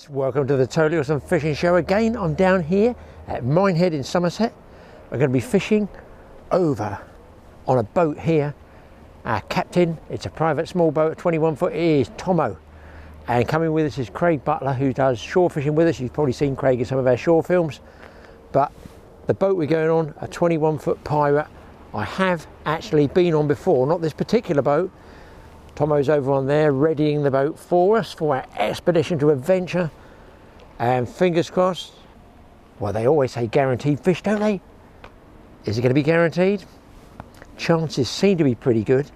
Lads, welcome to the Totally Awesome Fishing Show again. I'm down here at Minehead in Somerset. We're going to be fishing over on a boat here. Our captain, it's a private small boat, a 21 foot, is Tomo. And coming with us is Craig Butler, who does shore fishing with us. You've probably seen Craig in some of our shore films. But the boat we're going on, a 21 foot Pirate, I have actually been on before, not this particular boat. Tomo's over on there readying the boat for us for our expedition to adventure, and fingers crossed. Well, they always say guaranteed fish, don't they? Is it going to be guaranteed? Chances seem to be pretty good.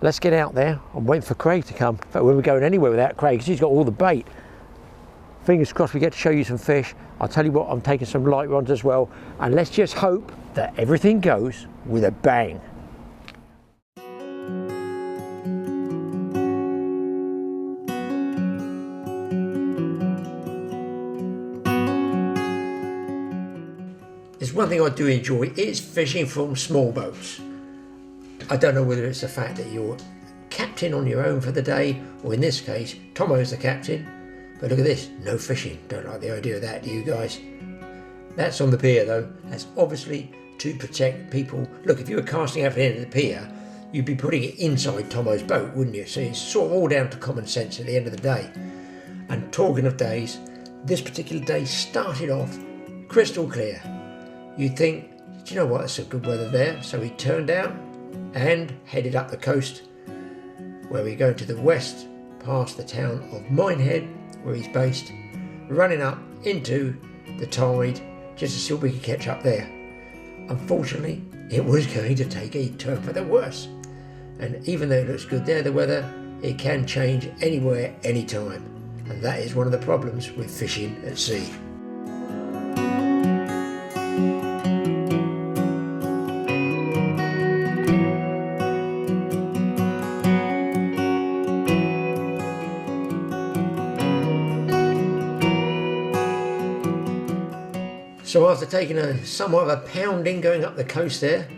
Let's get out there. I'm waiting for Craig to come. In fact, we were going anywhere without Craig because he's got all the bait. Fingers crossed we get to show you some fish. I'll tell you what, I'm taking some light rods as well, and let's just hope that everything goes with a bang. There's one thing I do enjoy, it's fishing from small boats. I don't know whether it's the fact that you're captain on your own for the day, or in this case, Tomo's the captain. But look at this, no fishing. Don't like the idea of that, do you guys? That's on the pier though. That's obviously to protect people. Look, if you were casting out at the end of the pier, you'd be putting it inside Tomo's boat, wouldn't you? So it's sort of all down to common sense at the end of the day. And talking of days, this particular day started off crystal clear. You'd think, do you know what, there's some good weather there. So we turned out and headed up the coast, where we go to the west, past the town of Minehead, where he's based, running up into the tide, just to see what we could catch up there. Unfortunately, it was going to take a turn for the worse. And even though it looks good there, the weather, it can change anywhere, anytime. And that is one of the problems with fishing at sea. So after taking somewhat of a pounding going up the coast there,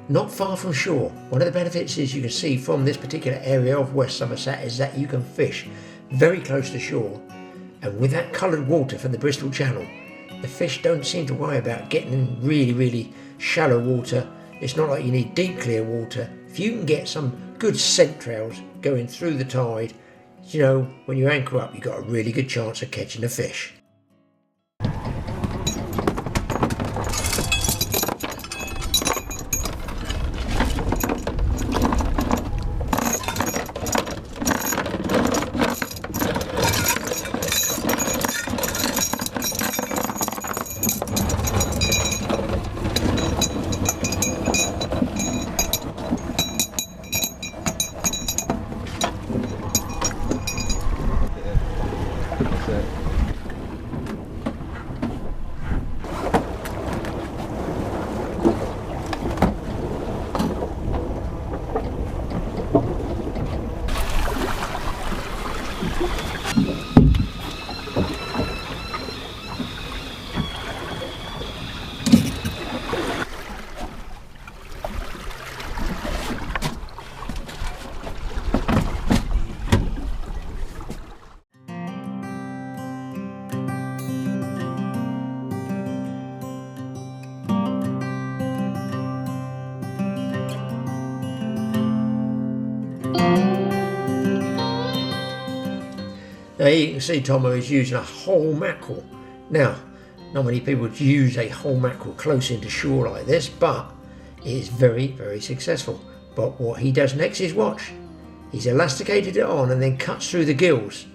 not far from shore, one of the benefits is you can see from this particular area of West Somerset is that you can fish very close to shore, and with that coloured water from the Bristol Channel, the fish don't seem to worry about getting in really shallow water. It's not like you need deep clear water. If you can get some good scent trails going through the tide, you know, when you anchor up, you've got a really good chance of catching a fish. Now you can see Tomo is using a whole mackerel. Now, not many people would use a whole mackerel close into shore like this, but it is very successful. But what he does next is watch. He's elasticated it on and then cuts through the gills.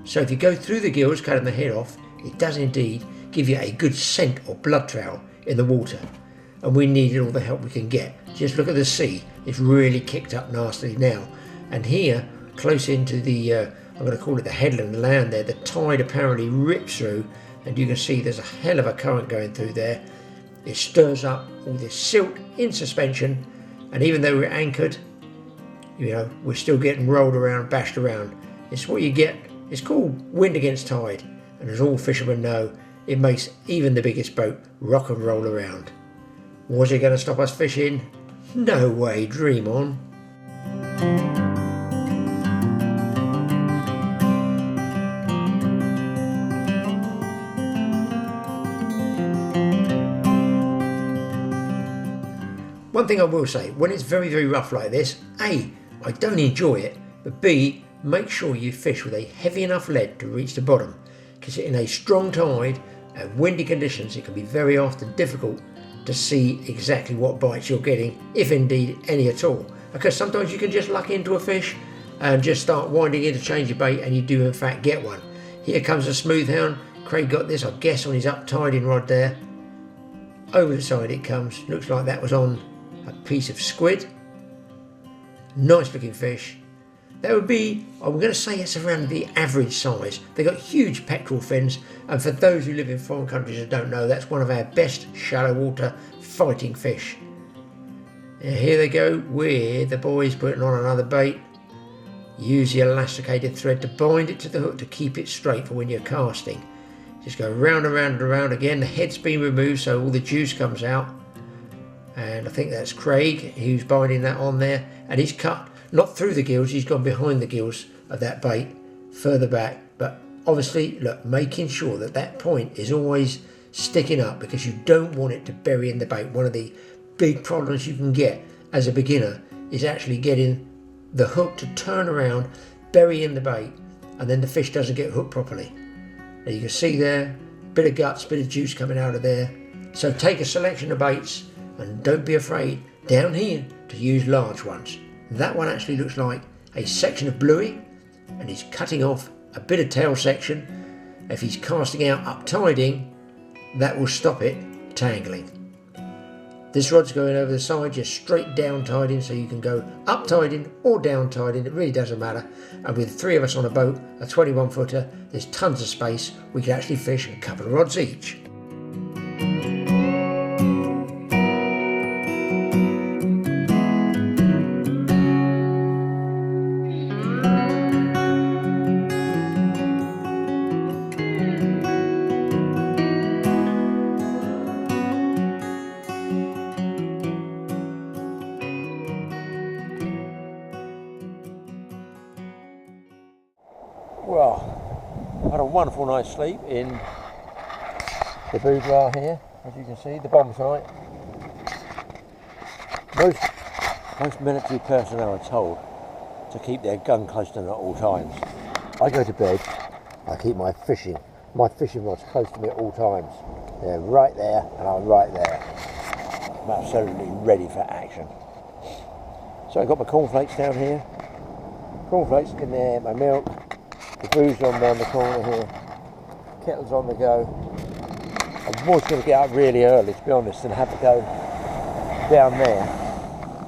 So if you go through the gills, cutting the head off, it does indeed give you a good scent or blood trail in the water. And we needed all the help we can get. Just look at the sea. It's really kicked up nastily now. And here, close into the I'm going to call it the headland land there, the tide apparently rips through, and you can see there's a hell of a current going through there. It stirs up all this silt in suspension, and even though we're anchored, you know, we're still getting rolled around, bashed around. It's what you get. It's called wind against tide, and as all fishermen know, it makes even the biggest boat rock and roll around. Was it going to stop us fishing? No way, dream on. One thing I will say, when it's very, very rough like this, A, I don't enjoy it, but B, make sure you fish with a heavy enough lead to reach the bottom, because in a strong tide and windy conditions it can be very often difficult to see exactly what bites you're getting, if indeed any at all, because sometimes you can just luck into a fish and just start winding in to change your bait and you do in fact get one. Here comes a smooth hound. Craig got this, I guess, on his up tiding rod there. Over the side it comes, looks like that was on a piece of squid. Nice looking fish. That would be, I'm going to say it's around the average size. They've got huge pectoral fins, and for those who live in foreign countries and don't know, that's one of our best shallow water fighting fish. And here they go with the boys putting on another bait. Use the elasticated thread to bind it to the hook to keep it straight for when you're casting. Just go round and round and round again. The head's been removed so all the juice comes out. And I think that's Craig who's binding that on there, and he's cut not through the gills, he's gone behind the gills of that bait, further back. But obviously, look, making sure that that point is always sticking up, because you don't want it to bury in the bait. One of the big problems you can get as a beginner is actually getting the hook to turn around, bury in the bait, and then the fish doesn't get hooked properly. Now you can see there, bit of guts, bit of juice coming out of there. So take a selection of baits and don't be afraid down here to use large ones. That one actually looks like a section of bluey, and he's cutting off a bit of tail section. If he's casting out up tiding, that will stop it tangling. This rod's going over the side, just straight down tiding, so you can go up tiding or down tiding, it really doesn't matter. And with 3 of us on a boat, a 21 footer, there's tons of space. We can actually fish a couple of rods each. Well, I had a wonderful night's sleep in the boudoir here, as you can see, the bomb site. Most military personnel are told to keep their gun close to them at all times. I go to bed, I keep my fishing rods close to me at all times. They're right there and I'm right there. I'm absolutely ready for action. So I've got my cornflakes down here, cornflakes in there, my milk, the booze on down the corner here, kettle's on the go. I'm always going to get up really early, to be honest, and have to go down there.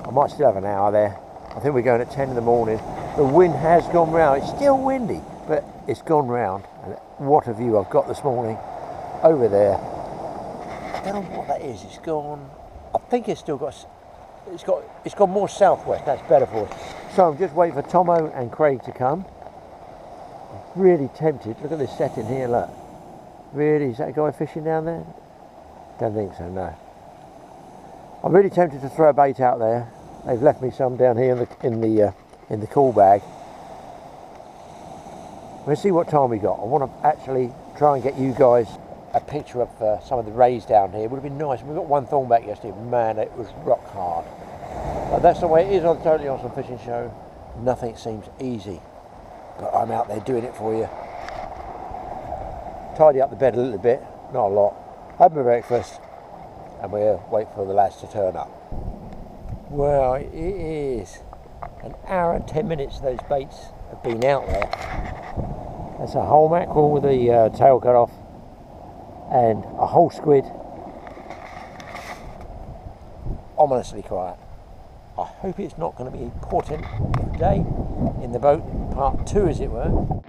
I might still have an hour there. I think we're going at 10 in the morning. The wind has gone round. It's still windy, but it's gone round. And what a view I've got this morning over there. I don't know what that is. It's gone. I think it's still got. It's gone more southwest. That's better for us. So I'm just waiting for Tomo and Craig to come. I'm really tempted. Look at this setting here. Look. Really, is that a guy fishing down there? Don't think so. No. I'm really tempted to throw a bait out there. They've left me some down here in the cool bag. We'll see what time we got. I want to actually try and get you guys a picture of some of the rays down here. It would have been nice. We got one thornback yesterday. Man, it was rock hard. But that's the way it is on the Totally Awesome Fishing Show. Nothing seems easy, but I'm out there doing it for you. Tidy up the bed a little bit, not a lot. Have my breakfast, and we'll wait for the lads to turn up. Well, it is an hour and 10 minutes those baits have been out there. That's a whole mackerel with the tail cut off, and a whole squid. Ominously quiet. I hope it's not going to be important today in the boat, part 2 as it were.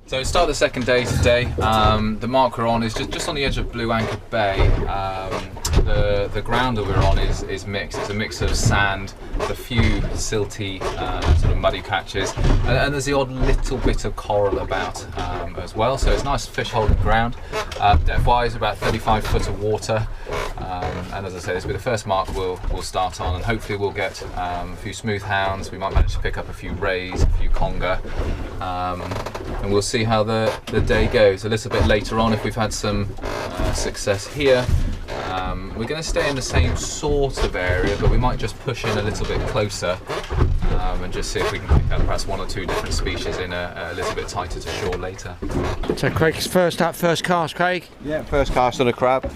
So start the second day today. The mark we're on is just on the edge of Blue Anchor Bay. the ground that we're on is mixed. It's a mix of sand, a few silty, sort of muddy patches, and there's the odd little bit of coral about as well. So it's nice fish holding ground. Depth-wise, about 35 foot of water. And as I said, this will be the first mark we'll start on, and hopefully we'll get a few smooth hounds. We might manage to pick up a few rays, a few conger, and we'll see how the day goes. A little bit later on, if we've had some success here, we're going to stay in the same sort of area, but we might just push in a little bit closer and just see if we can pick up perhaps 1 or 2 different species in a little bit tighter to shore later. So Craig's first up, first cast, Craig? Yeah, first cast on a crab.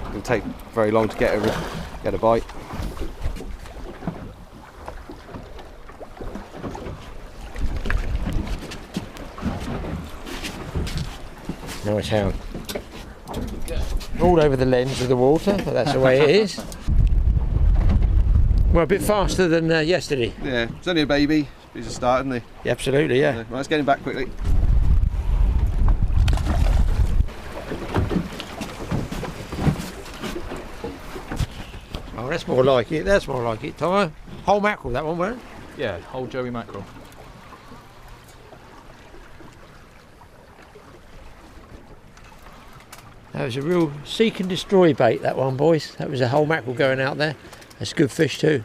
It'll take very long to get a bite. Nice hound. All over the lens of the water, but that's the way it is. Well, a bit faster than yesterday. Yeah, it's only a baby. He's a start, isn't he? Yeah, absolutely, yeah. Right, let's get him back quickly. Oh, that's more like it. That's more like it, Tomo. Whole mackerel, that one, won't it? Yeah, whole joey mackerel. That was a real seek and destroy bait, that one, boys. That was a whole mackerel going out there. That's good fish too.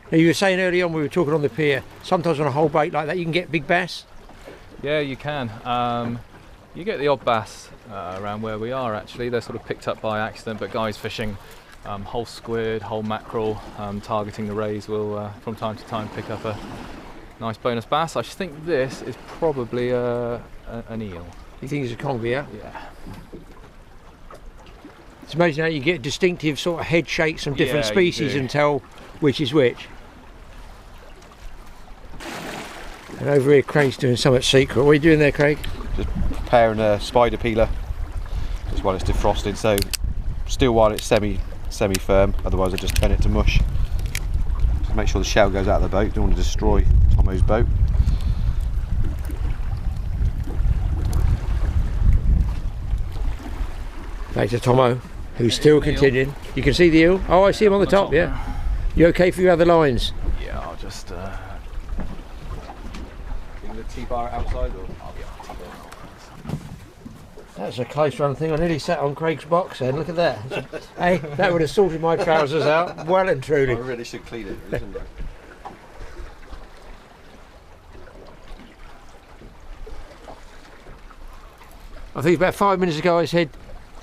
Now, you were saying early on, we were talking on the pier, sometimes on a whole bait like that you can get big bass. Yeah, you can. You get the odd bass around where we are actually. They're sort of picked up by accident, but guys fishing whole squid, whole mackerel, targeting the rays will from time to time pick up a nice bonus bass. I think this is probably an eel. You think it's a conger, yeah? Yeah. It's amazing how you get distinctive sort of head shakes from different Yeah, species and tell which is which. And over here Craig's doing something secret. What are you doing there, Craig? Just preparing a spider peeler just while it's defrosted, so still while it's semi firm, otherwise I just turn it to mush. Just make sure the shell goes out of the boat, don't want to destroy Tomo's boat. Back to Tomo, who's still continuing. You can see the eel? Oh, I see him on the top, yeah. You okay for your other lines? Yeah, I'll just the T-bar outside, or I'll be on T-bar. That's a close run thing. I nearly sat on Craig's box then. Look at that. Hey, that would have sorted my trousers out well and truly. I really should clean it, shouldn't I? I think about 5 minutes ago I said,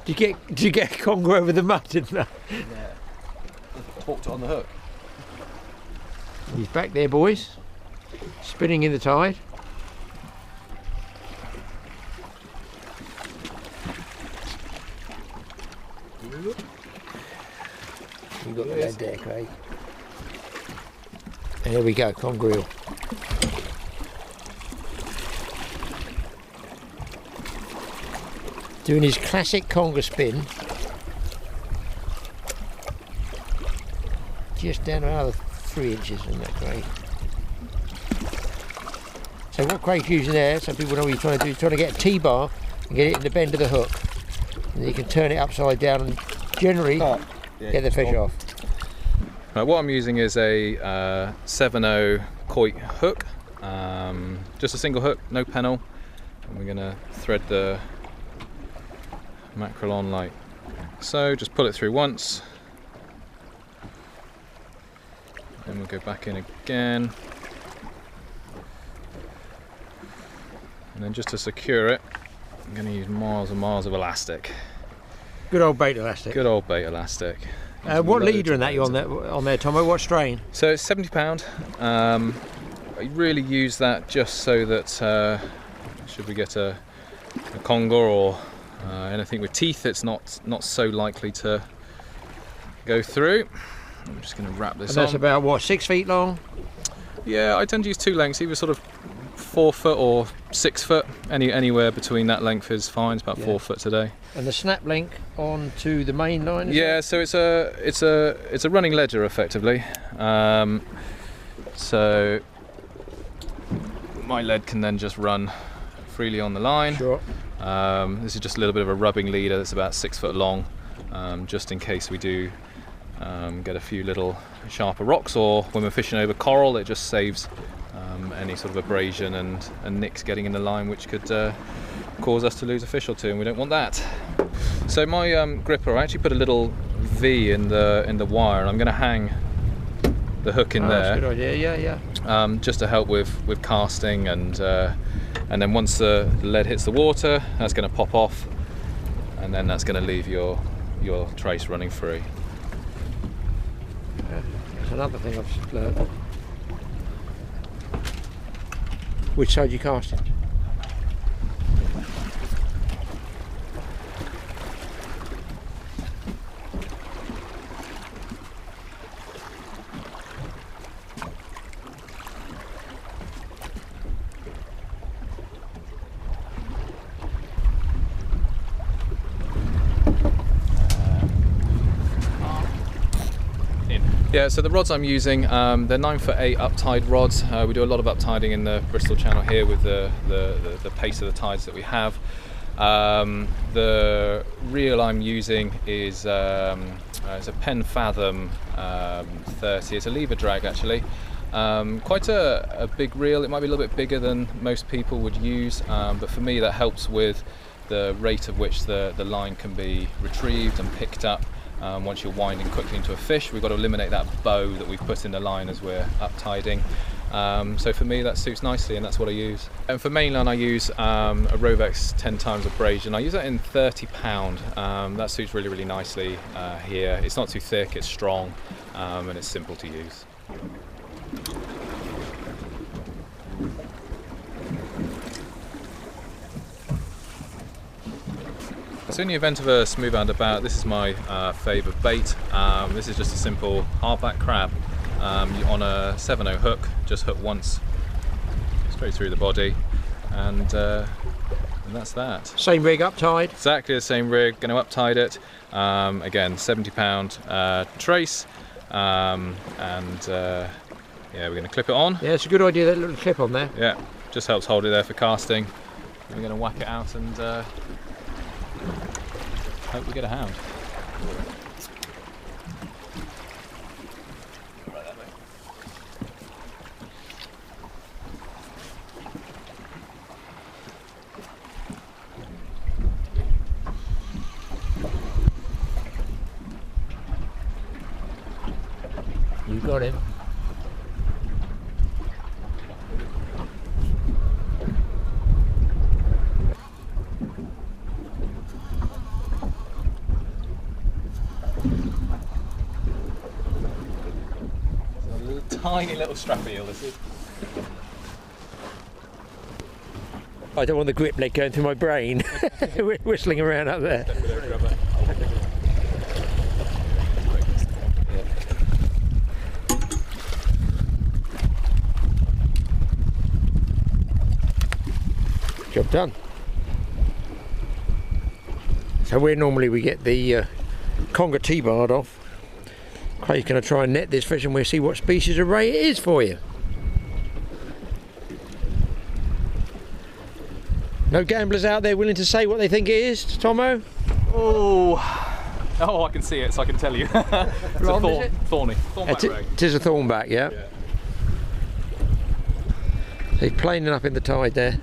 did you get a conger over the mud, didn't I? Yeah. Hooked it on the hook. He's back there, boys. Spinning in the tide. You've got the lead there, Craig. There we go, conger eel. Doing his classic conger spin. Just down another 3 inches from that, Craig. So what Craig's using there, so people know what he's trying to do, he's trying to get a T-bar and get it in the bend of the hook. And then you can turn it upside down and generally get the fish off. What I'm using is a 7/0 koi hook, just a single hook, no pennel, and we're going to thread the mackerel on like so. Just pull it through once, then we'll go back in again, and then just to secure it I'm going to use miles and miles of elastic. Good old bait elastic. Good old bait elastic. What leader in that you on there, Tomo? What strain? So it's 70 pound. I really use that just so that should we get a conger or anything with teeth, it's not so likely to go through. I'm just going to wrap this on. And that's about what, 6 feet long? Yeah, I tend to use 2 lengths, either sort of 4 foot or 6 foot. Anywhere between that length is fine. It's about 4 foot today. And the snap link onto the main line? Yeah, so it's a running ledger effectively. So my lead can then just run freely on the line. Sure. This is just a little bit of a rubbing leader that's about 6 foot long, just in case we do get a few little sharper rocks, or when we're fishing over coral, it just saves any sort of abrasion and nicks getting in the line, which could cause us to lose a fish or two, and we don't want that. So my gripper, I actually put a little V in the wire, and I'm going to hang the hook in there. That's a good idea. Yeah. Just to help with casting, and then once the lead hits the water, that's going to pop off, and then that's going to leave your trace running free. That's another thing I've just learned. Which side you casting? Yeah, so the rods I'm using, they're 9'8" uptide rods. We do a lot of uptiding in the Bristol Channel here with the pace of the tides that we have. The reel I'm using is it's a Pen Fathom 30. It's a lever drag actually. Quite a big reel. It might be a little bit bigger than most people would use, but for me that helps with the rate at which the line can be retrieved and picked up. Once you're winding quickly into a fish, we've got to eliminate that bow that we've put in the line as we're uptiding. So for me that suits nicely, and that's what I use. And for mainline I use a Rovex 10 times abrasion. I use that in 30 pound. That suits really nicely here. It's not too thick, it's strong, and it's simple to use. So in the event of a smooth about, this is my favourite bait. This is just a simple hardback crab on a 7/0 hook. Just hook once, straight through the body, and that's that. Same rig uptide? Exactly the same rig, going to uptide it. Again, 70 pound trace, and yeah, we're going to clip it on. Yeah, it's a good idea, that little clip on there. Yeah, just helps hold it there for casting. We're going to whack it out and hope we get a hound. You got him. Tiny little strap eel, this is. I don't want the grip leg going through my brain. Whistling around up there. Job done. So we get the conger T-barred off. Craig's going to try and net this fish, and we'll see what species of ray it is for you. No gamblers out there willing to say what they think it is, Tomo? Oh, I can see it, so I can tell you. It's a thornback ray. It is a thornback, yeah. He's planing up in the tide there.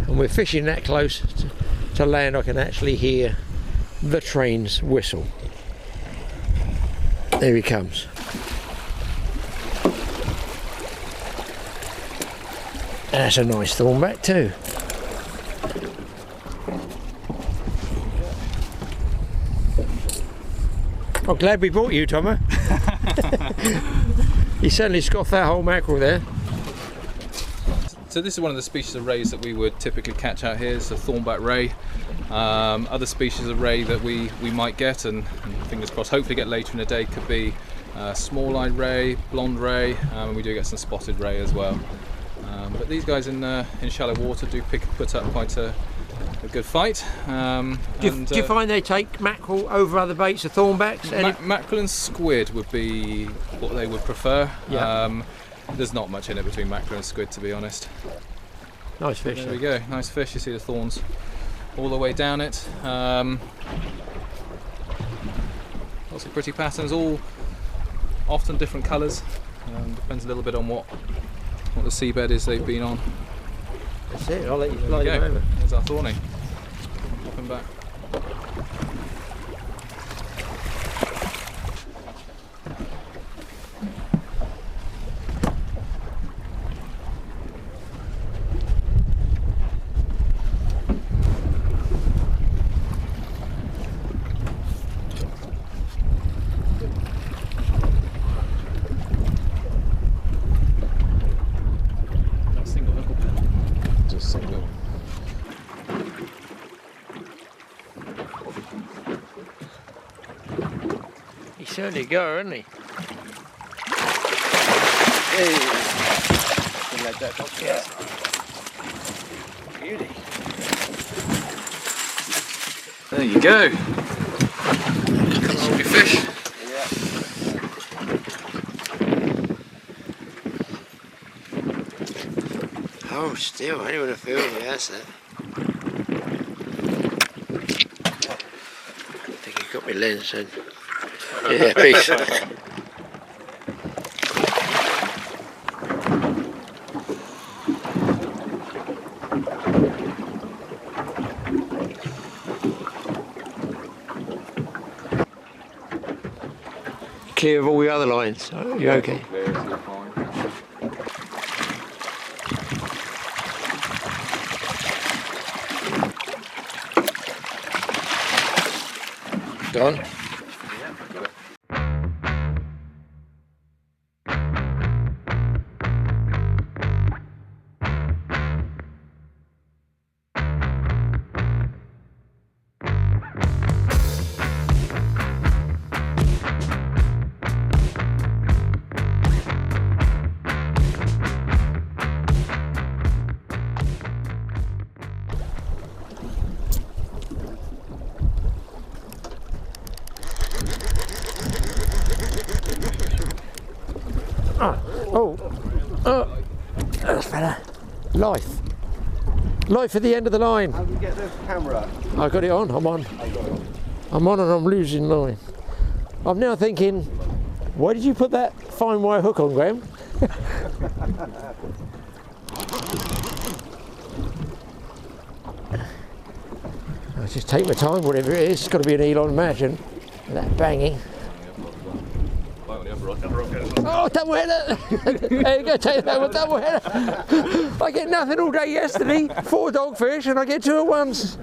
And we're fishing that close to land, I can actually hear the train's whistle. There he comes. That's a nice thornback too. I'm glad we brought you, Tomo. You certainly scoffed that whole mackerel there. So this is one of the species of rays that we would typically catch out here. It's a thornback ray. Other species of ray that we might get, and fingers crossed hopefully get later in the day, could be small-eyed ray, blonde ray, and we do get some spotted ray as well. But these guys in shallow water do put up quite a a good fight. Do you find they take mackerel over other baits, the thornbacks? Mackerel and squid would be what they would prefer. Yeah. There's not much in it between mackerel and squid, to be honest. Nice fish. There we go, nice fish. You see the thorns all the way down it. Lots of pretty patterns, all often different colours. Depends a little bit on what the seabed is they've been on. That's it, I'll let you slide There it we go. over. There's our thorny. Pop him back. He's certainly a goer, isn't he? Yeah. Beauty. There you go. That's all your fish. Oh, still, I don't want to feel it, that's it. I think he's got my lens in. Yeah, peace. Clear of all the other lines, oh, you're okay. Done? Oh, that's better. Life at the end of the line. How do you get the camera? I got it on, I'm on. I'm on and I'm losing line. I'm now thinking, why did you put that fine wire hook on, Graeme? I'll just take my time, whatever it is. It's got to be an Elon Imagine. That banging. Oh, double header! There you go, take that one, double header. I get nothing all day yesterday. 4 dogfish and I get 2 at once.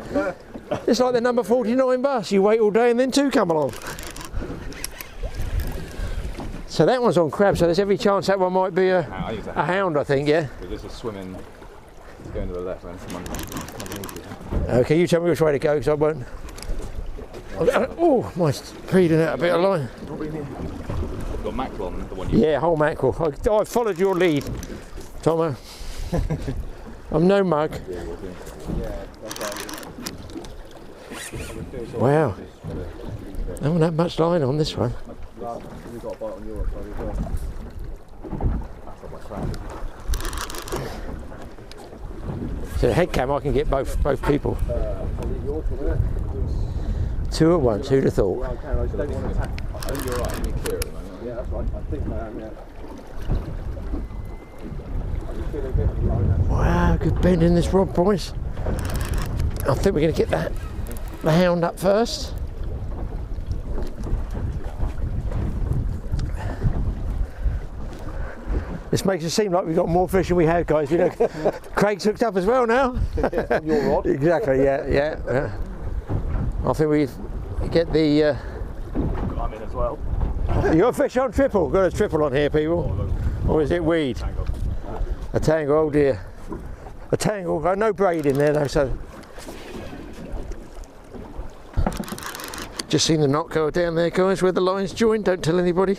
It's like the number 49 bus. You wait all day and then 2 come along. So that one's on crab, so there's every chance that one might be a hound, I think, yeah? This is swimming, it's going to the left and Okay, you tell me which way to go, because I won't. Oh, my feeding out a bit of line. Got mackerel on the one you... Yeah, whole mackerel. I followed your lead, Tomo. I'm no mug. Wow. There wasn't that much line on this one. So the head cam, I can get both people. 2 at once, who'd have thought? I think you're right, you're clear at the moment. Yeah, that's right. I think I am, yeah. Wow, good bend in this rod, boys. I think we're going to get the hound up first. This makes it seem like we've got more fish than we have, guys. You know, Craig's hooked up as well now. On your rod. Exactly, yeah. I think we get the... I'm in as well. You got a fish on triple? Got a triple on here, people. Or is it weed? A tangle, oh dear. A tangle, got no braid in there though, so. Just seen the knot go down there, guys, where the lines join. Don't tell anybody.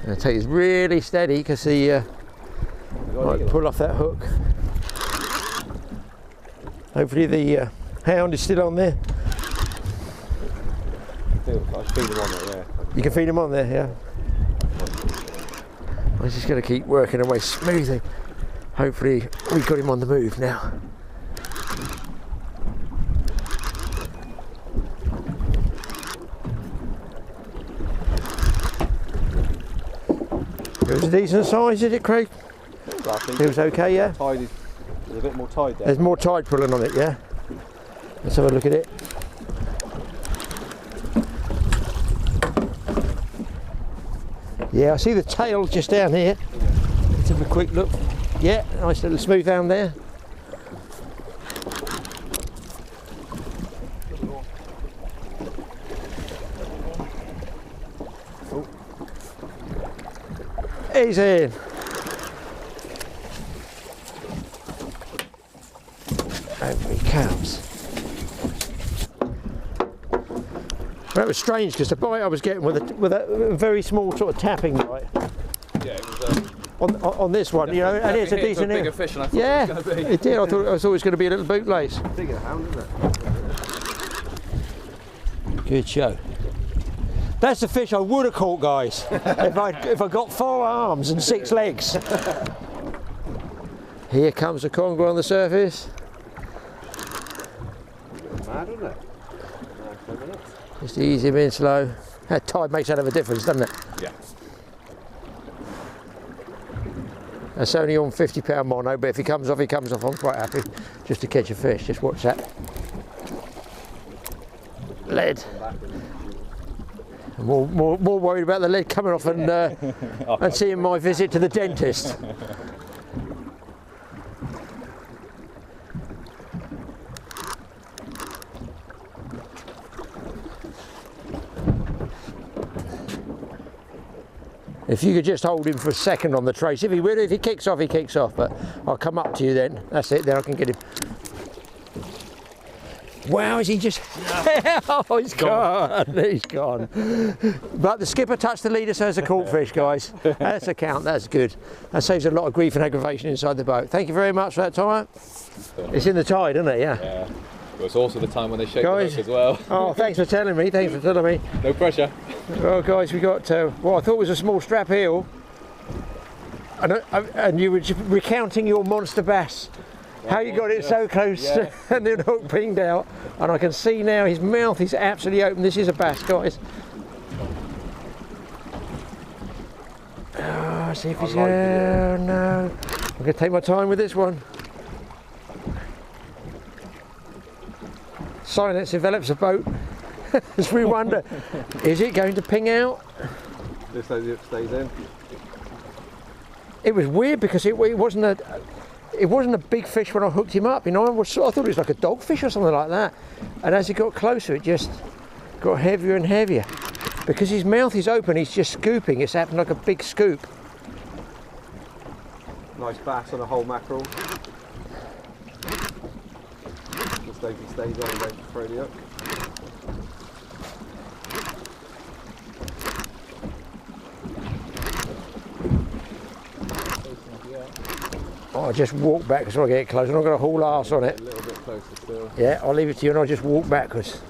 I'll take this really steady because he might pull off that hook. Hopefully the hound is still on there. I feed him on there, yeah. You can feed him on there, yeah. I'm just going to keep working away smoothly. Hopefully we got him on the move now. It was a decent size, is it, Craig? It was okay, yeah? Tide there's a bit more tide there. There's more tide pulling on it, yeah? Let's have a look at it. Yeah, I see the tail just down here. Let's have a quick look. Yeah, nice little smooth down there. Oh. He's in. Over he comes. That was strange because the bite I was getting with a very small sort of tapping bite. Yeah, it was On this one, you know, and it's a decent bigger fish than I thought yeah, it was going to be. It did. I thought it was always going to be a little bootlace. Bigger hound, isn't it? Good show. That's the fish I would have caught, guys, if I got 4 arms and 6 legs. Here comes the conger on the surface. Mad, isn't it? Just ease him in slow. That tide makes a hell of a difference, doesn't it? Yeah. That's only on 50-pound mono, but if he comes off, he comes off. I'm quite happy just to catch a fish. Just watch that. Lead. I'm more worried about the lead coming off and seeing my visit to the dentist. If you could just hold him for a second on the trace, if he kicks off, he kicks off, but I'll come up to you then. That's it, then I can get him. Wow, is he just... Oh, he's gone. He's gone. But the skipper touched the leader, so it's a caught fish, guys. That's a count, that's good. That saves a lot of grief and aggravation inside the boat. Thank you very much for that, Tomo. It's in the tide, isn't it? Yeah. Yeah. But it's also the time when they shake guys, the hook as well. Oh, thanks for telling me. Thanks for telling me. No pressure. Well, guys, we got what I thought was a small strap eel, and you were just recounting your monster bass. How you got it so close and then hook pinged out, and I can see now his mouth is absolutely open. This is a bass, guys. Oh, see if he's no. I'm going to take my time with this one. Silence envelops a boat as we wonder, is it going to ping out? Just so it stays in. It was weird because it wasn't a big fish when I hooked him up. You know, I thought it was like a dogfish or something like that. And as it got closer, it just got heavier and heavier. Because his mouth is open, he's just scooping. It's happened like a big scoop. Nice bass on a whole mackerel. Just hope he stays on and don't throw the hook. Oh, I'll just walk back because I get close. I'm not going to haul arse on it. A little bit closer still. Yeah, I'll leave it to you and I'll just walk backwards.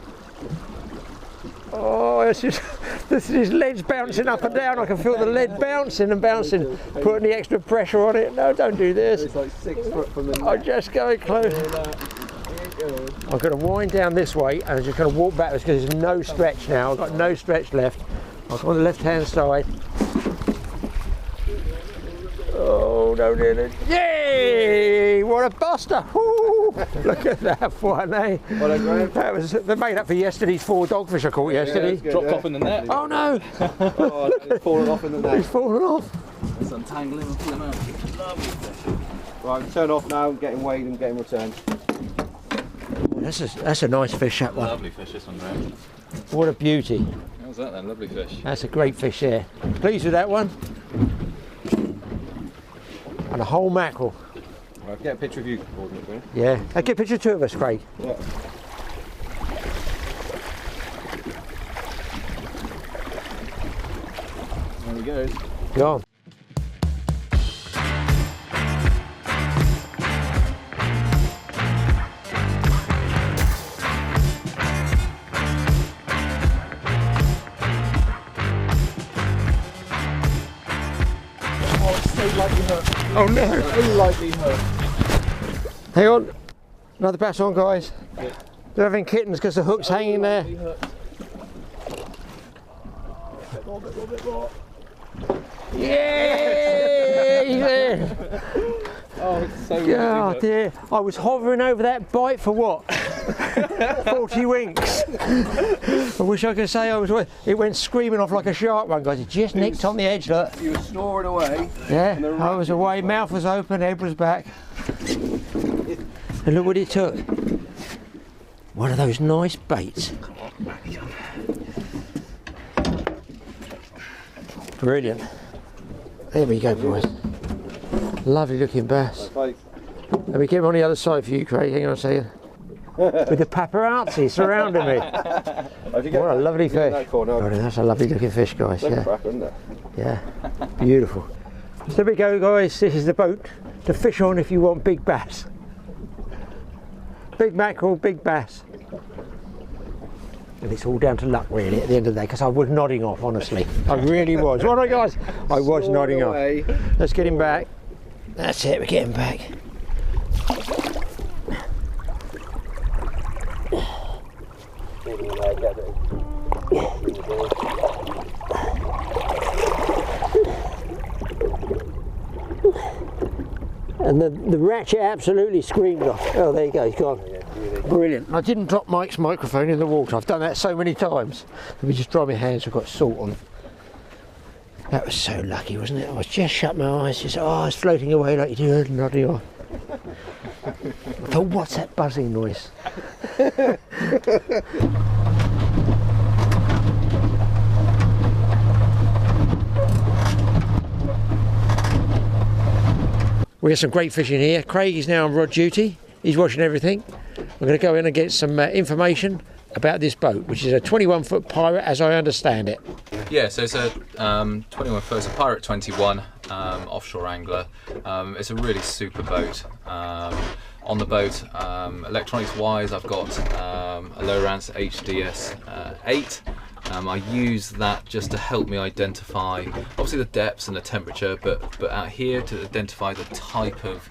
Oh, his lead's bouncing up and down. I can feel the lead bouncing and bouncing, putting the extra pressure on it. No, don't do this. It's like 6 foot from the net. I'm just going close. I'm going to wind down this way and I'm just going to walk backwards because there's no stretch now. I've got no stretch left. I'll go on the left-hand side. Oh, no, yay! What a buster! Woo! Look at that one, eh? Well, that was, they made up for yesterday's 4 dogfish I caught yesterday. Good, Dropped off in the net. Oh no! Oh, it's fallen off in the net. He's fallen off. Let's untangle him and pull him out. Lovely fish. Right, turn off now, getting weighed and getting returned. That's a nice fish, that one. Lovely fish, this one, Graeme. What a beauty. How's that then? Lovely fish. That's a great fish there. Pleased with that one. And a whole mackerel. Right, get a picture of you holding it, Graeme. Yeah. Get a picture of 2 of us, Craig. Yeah. There he goes. Go on. Oh no! Slightly hurt. Hang on. Another bass on, guys. Yeah. They're having kittens because the hook's hanging there. Bit more. Yeah! He's there. Oh, it's so Oh dear. I was hovering over that bite for what? 40 winks. I wish I could say I was. It went screaming off like a shark one, guys. It just nicked on the edge, look. You were snoring away. Yeah, I was away, mouth was open, head was back. And look what it took. One of those nice baits. Brilliant. There we go, boys. Lovely looking bass. Let me get him on the other side for you, Craig. Hang on a second. With the paparazzi surrounding me. What a lovely fish. Oh, that's a lovely looking fish, guys. Yeah. Yeah. Beautiful. So there we go, guys. This is the boat to fish on if you want big bass. Big mackerel, big bass. And it's all down to luck, really, at the end of the day, because I was nodding off, honestly. I really was. What, guys? I was nodding off. Let's get him back. That's it, we're getting back. And the ratchet absolutely screamed off. Oh, there you go, he's gone. Brilliant. I didn't drop Mike's microphone in the water. I've done that so many times. Let me just dry my hands, I've got salt on. That was so lucky, wasn't it? I was just shut my eyes, just, I was floating away like you do, nodding off. I thought, what's that buzzing noise? We got some great fishing here. Craig is now on rod duty. He's watching everything. We're going to go in and get some information about this boat, which is a 21-foot Pirate, as I understand it. Yeah, so it's a 21-foot, it's a Pirate 21 offshore angler. It's a really super boat. On the boat, electronics-wise, I've got a Lowrance HDS 8. I use that just to help me identify, obviously the depths and the temperature, but out here to identify the type of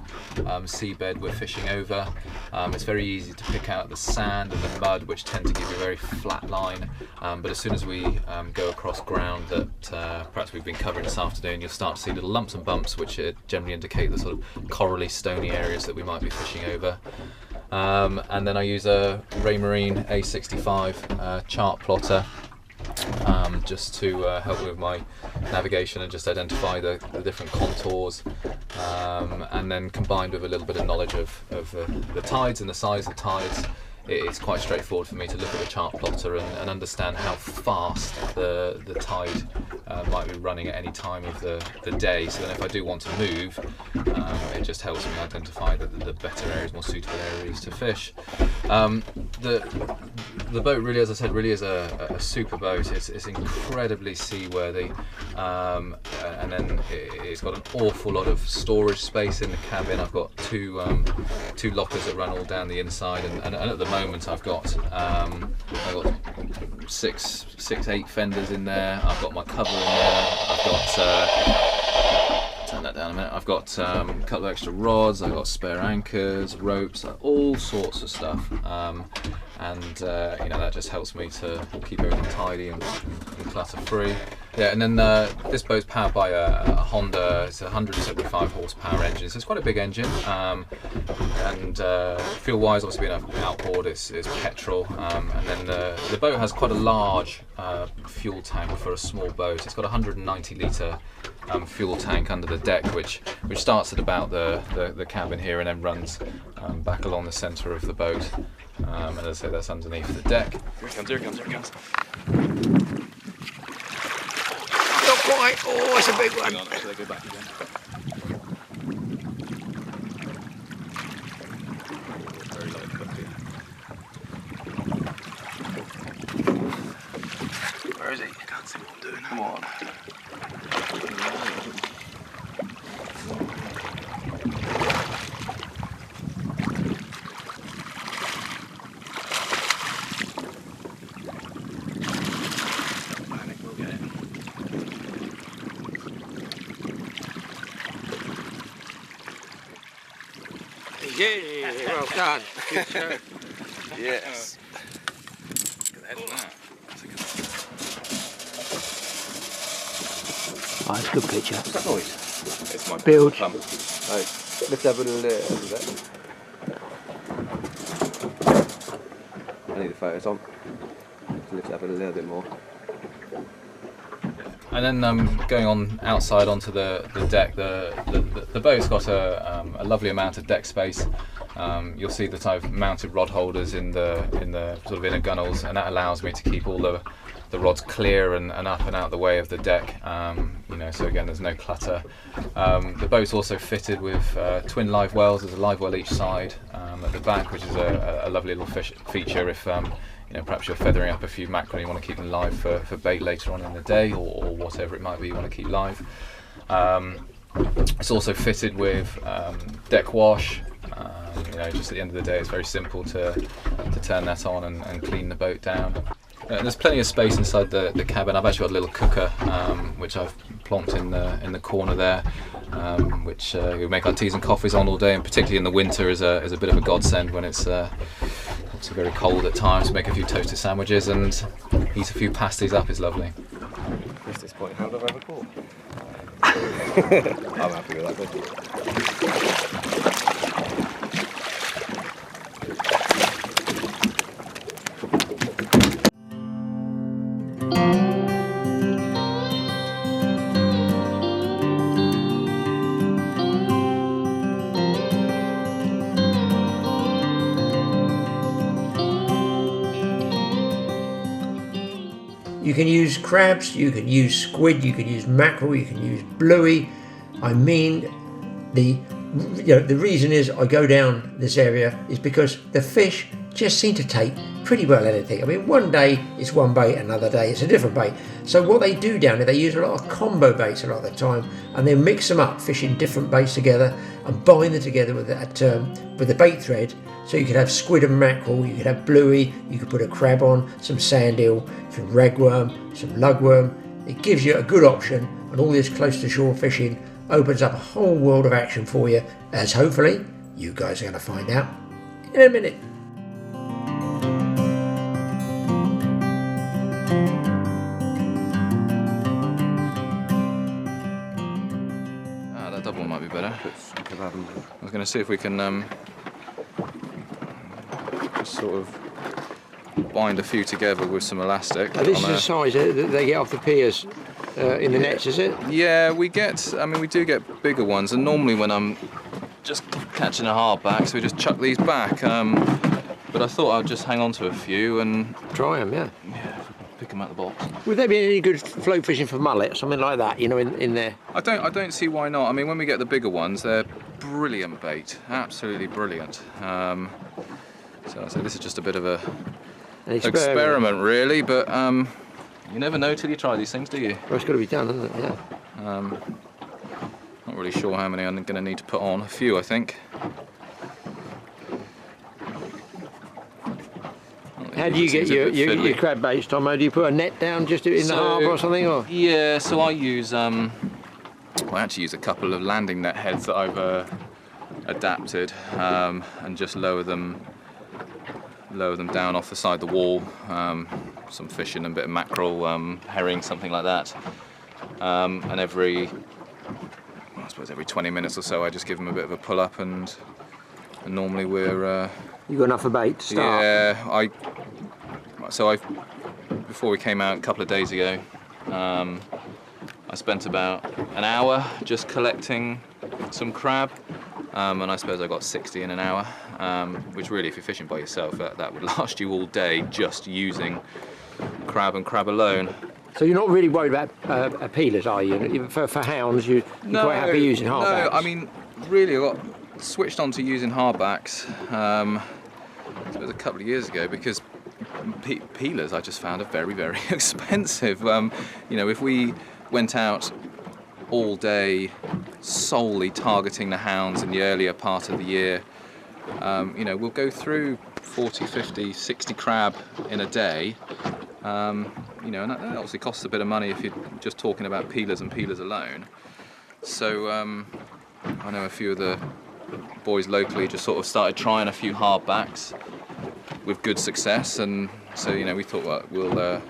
seabed we're fishing over. It's very easy to pick out the sand and the mud, which tend to give you a very flat line. But as soon as we go across ground that perhaps we've been covering this afternoon, you'll start to see little lumps and bumps, which generally indicate the sort of corally, stony areas that we might be fishing over. And then I use a Raymarine A65 chart plotter. Just to help with my navigation and just identify the different contours, and then combined with a little bit of knowledge of the tides and the size of tides, it's quite straightforward for me to look at the chart plotter and understand how fast the tide might be running at any time of the day. So then if I do want to move, it just helps me identify the better areas, more suitable areas to fish. The boat really, as I said, really is a super boat. It's incredibly seaworthy, and then it's got an awful lot of storage space in the cabin. I've got two lockers that run all down the inside, and at the moment I've got 8 fenders in there. I've got my cover in there. I've got turn that down a minute. I've got a couple of extra rods. I've got spare anchors, ropes, all sorts of stuff. And you know, that just helps me to keep everything tidy and clutter free. Yeah, and then this boat's powered by a Honda. It's a 175 horsepower engine, so it's quite a big engine. And fuel-wise, obviously being an outboard, it's petrol. And then the boat has quite a large fuel tank for a small boat. It's got a 190 litre fuel tank under the deck, which starts at about the cabin here and then runs back along the centre of the boat. And as I say, that's underneath the deck. Here it comes. Not quite. Oh, it's a big one. Hang on, actually, go back again. Very light hook here. Where is he? I can't see what I'm doing. Come on. Yeah, well done. Good show. Yes. Oh, it's a good picture. What's that noise? It's my Build. pump. Oh, let's have a little I need the photos on. Let's have it a little bit more. And then going on outside onto the deck, the boat's got a lovely amount of deck space. You'll see that I've mounted rod holders in the sort of inner gunnels, and that allows me to keep all the rods clear and up and out the way of the deck. You know, so again, there's no clutter. The boat's also fitted with twin live wells. There's a live well each side at the back, which is a lovely little feature if you know, perhaps you're feathering up a few mackerel and you want to keep them live for bait later on in the day, or whatever it might be you want to keep live. It's also fitted with deck wash. You know, just at the end of the day, it's very simple to turn that on and clean the boat down. There's plenty of space inside the cabin. I've actually got a little cooker, which I've plonked in the corner there, which we make our teas and coffees on all day, and particularly in the winter is a bit of a godsend when it's very cold at times. Make a few toasted sandwiches and eat a few pasties up is lovely. At this point, how have I ever caught? I'm happy with that bit. You can use crabs, you can use squid, you can use mackerel, you can use bluey. I mean, the reason is I go down this area is because the fish just seem to take pretty well anything. I mean, one day it's one bait, another day it's a different bait. So what they do down there, they use a lot of combo baits a lot of the time, and they mix them up, fishing different baits together and bind them together with the bait thread. So you could have squid and mackerel, you could have bluey, you could put a crab on, some sand eel, some ragworm, some lugworm. It gives you a good option, and all this close to shore fishing opens up a whole world of action for you, as hopefully you guys are going to find out in a minute. That double might be better. I was going to see if we can just sort of bind a few together with some elastic. This is the size that they get off the piers in the nets, is it? Yeah, we do get bigger ones, and normally when I'm just catching a hardback, so we just chuck these back. But I thought I'd just hang on to a few and try them, yeah. Yeah, pick them out the box. Would there be any good float fishing for mullet or something like that? You know, in there. I don't see why not. I mean, when we get the bigger ones, they're brilliant bait, absolutely brilliant. So this is just a bit of an experiment really, but you never know till you try these things, do you? Well, it's got to be done, isn't it? Yeah. Not really sure how many I'm going to need to put on. A few, I think. How do you get your crab baits, Tomo? Do you put a net down just in the harbour or something? Or? Yeah, so I use I actually use a couple of landing net heads that I've adapted, and just lower them down off the side of the wall. Some fishing and a bit of mackerel, herring, something like that. And I suppose every 20 minutes or so I just give them a bit of a pull up, and normally we're... You got enough for bait to start? Yeah, before we came out a couple of days ago, I spent about an hour just collecting some crab, and I suppose I got 60 in an hour, which really, if you're fishing by yourself, that would last you all day just using crab and crab alone. So you're not really worried about peelers, are you? For hounds, you're quite happy using hardbacks? No, I mean, really, I got switched on to using hardbacks it was a couple of years ago, because peelers I just found are very, very expensive. You know, if we went out all day solely targeting the hounds in the earlier part of the year, you know, we'll go through 40, 50, 60 crab in a day. You know, and that obviously costs a bit of money if you're just talking about peelers and peelers alone. So I know a few of the boys locally just sort of started trying a few hardbacks with good success, and so we thought, well,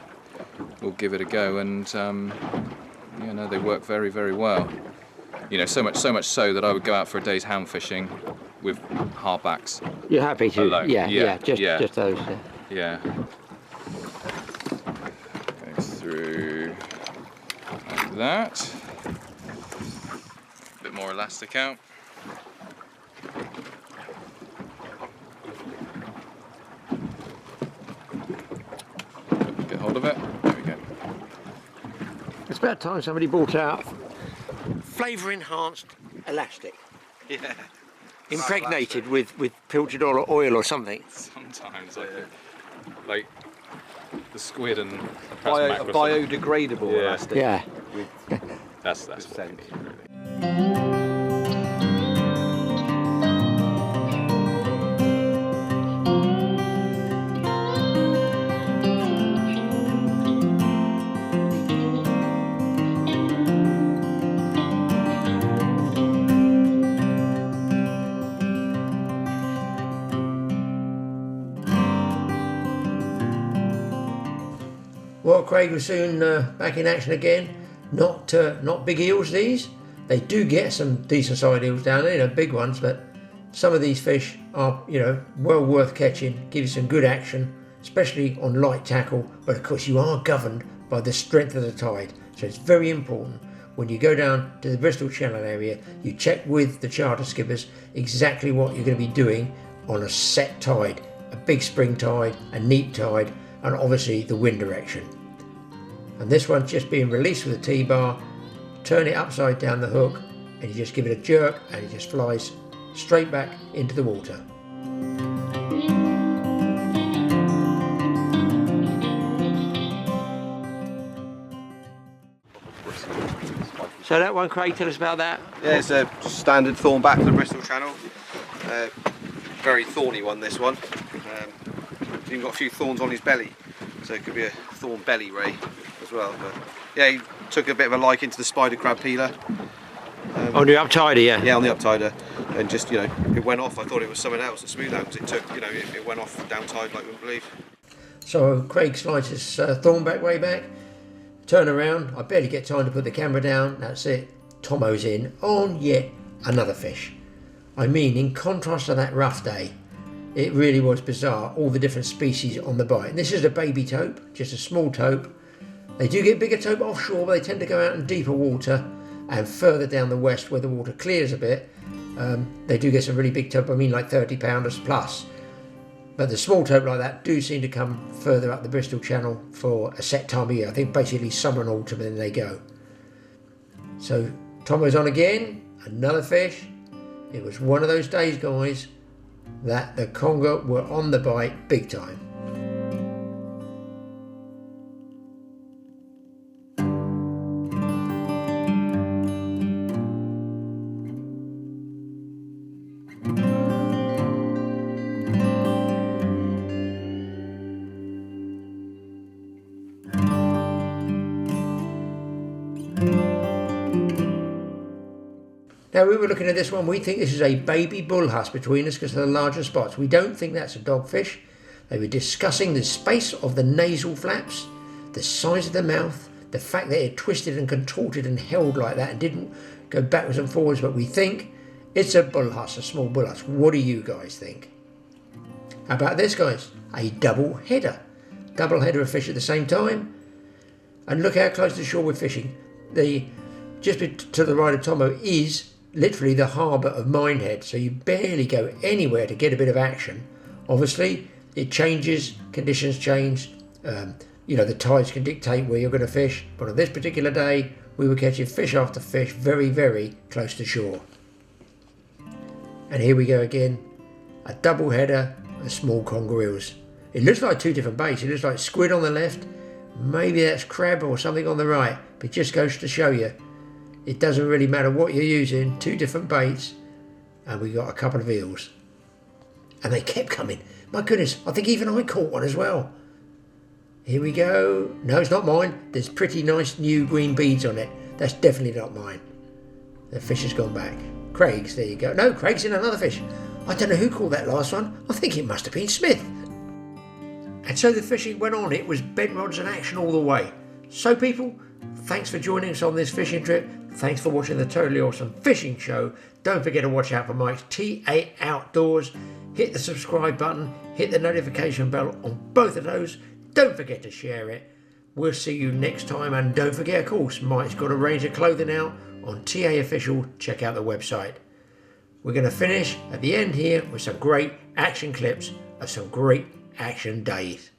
we'll give it a go, and they work very, very well. So much so that I would go out for a day's hound fishing with hardbacks. You're happy to? Alone. Just those. Yeah. Go through like that. A bit more elastic out. Get hold of it. There we go. It's about time somebody brought out flavour enhanced elastic. Yeah. Impregnated with filtered oil or something. Sometimes, like the squid and biodegradable elastic. Yeah. That's what Well, Craig was soon back in action again. Not big eels these. They do get some decent sized eels down there, big ones, but some of these fish are, well worth catching, give you some good action, especially on light tackle, but of course you are governed by the strength of the tide. So it's very important when you go down to the Bristol Channel area, you check with the charter skippers exactly what you're going to be doing on a set tide, a big spring tide, a neap tide, and obviously the wind direction. And this one's just being released with a T-bar. Turn it upside down the hook and you just give it a jerk and it just flies straight back into the water. So that one, Craig, tell us about that. Yeah, it's a standard thornback for the Bristol Channel. Very thorny one, this one. Even got a few thorns on his belly, so it could be a thorn belly ray as well. But yeah, he took a bit of a liking to the spider crab peeler. On the uptider, yeah? Yeah, on the uptider, and just, it went off. I thought it was something else, a smooth out, because it took, it went off down tide like we wouldn't believe. So Craig slides his thornback way back, turn around, I barely get time to put the camera down, that's it. Tomo's in on yet another fish. I mean, in contrast to that rough day, it really was bizarre, all the different species on the bite. And this is a baby taupe, just a small taupe. They do get bigger taupe offshore, but they tend to go out in deeper water and further down the west where the water clears a bit. They do get some really big taupe, I mean like 30 pounders plus. But the small taupe like that do seem to come further up the Bristol Channel for a set time of year. I think basically summer and autumn, and then they go. So Tomo's on again, another fish. It was one of those days, guys, that the conger were on the bite big time. Now we were looking at this one, we think this is a baby bullhuss between us because of the larger spots. We don't think that's a dogfish. They were discussing the space of the nasal flaps, the size of the mouth, the fact that it twisted and contorted and held like that and didn't go backwards and forwards, but we think it's a bullhuss, a small bullhuss. What do you guys think? How about this, guys? A double header. Double header of fish at the same time. And look how close to shore we're fishing. Just to the right of Tomo is literally the harbour of Minehead, so you barely go anywhere to get a bit of action. Obviously it changes, conditions change, the tides can dictate where you're going to fish, but on this particular day we were catching fish after fish very, very close to shore. And here we go again, a double header of small conger eels. It looks like two different baits. It looks like squid on the left, maybe that's crab or something on the right, but it just goes to show you it doesn't really matter what you're using, two different baits, and we got a couple of eels. And they kept coming. My goodness, I think even I caught one as well. Here we go. No, it's not mine. There's pretty nice new green beads on it. That's definitely not mine. The fish has gone back. Craig's, there you go. No, Craig's in another fish. I don't know who called that last one. I think it must have been Smith. And so the fishing went on. It was bent rods and action all the way. So people, thanks for joining us on this fishing trip. Thanks for watching the Totally Awesome Fishing Show. Don't forget to watch out for Mike's TAOUTDOORS. Hit the subscribe button. Hit the notification bell on both of those. Don't forget to share it. We'll see you next time. And don't forget, of course, Mike's got a range of clothing out on TA Official. Check out the website. We're going to finish at the end here with some great action clips of some great action days.